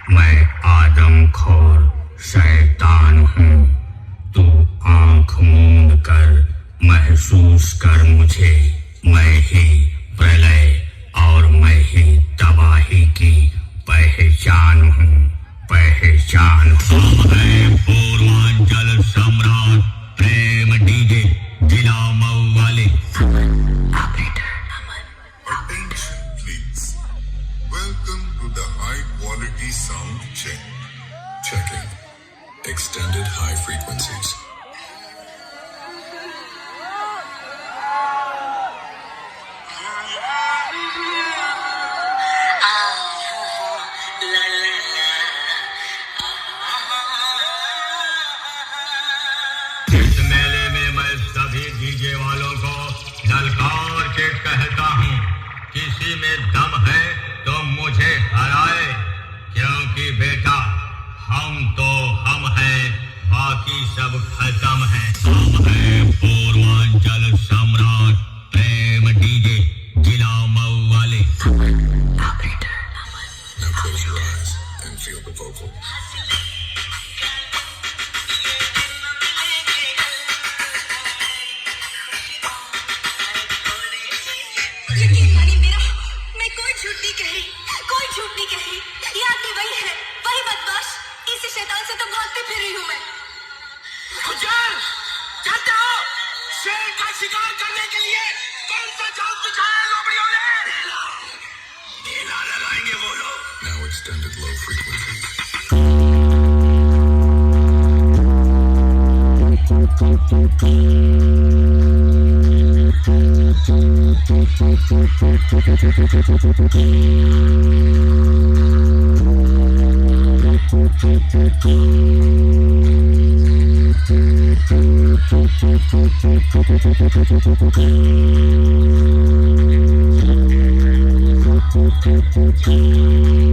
मैं आदमखोर शैतान हूँ। तू आंख मूंद कर महसूस कर मुझे। मैं ही प्रलय और मैं ही तबाही की पहचान हूँ। पहचान है पूर्वांचल सम्राट प्रेम डीजे जिला मऊ वाले। Attention please. Welcome to the high quality sound check. Checking. Extended high frequencies. इस मेले में मैं सभी डीजे वालों को ललकार के कहता हूँ, किसी में दम है तो मुझे हराए, क्योंकि बेटा हम हैं, बाकी सब खत्म है। हम हैं पूर्वांचल सम्राट प्रेम डीजे जिला मऊ वाले। Now close your eyes and feel the vocal. यकीन मानिए मेरा, मैं कोई झूठ नहीं कह रही, कोई झूठ नहीं कह रही। ये आदमी वही है, वही बदमाश। इसी शैतान से तो भागती फिर रही हूँ मैं। जानते हो शेर का शिकार करने के लिए कौन सा जाल बिछाया लोमड़ियों ने? ढेला लगाएंगे वो लोग। Now extended low frequencies. Thank you.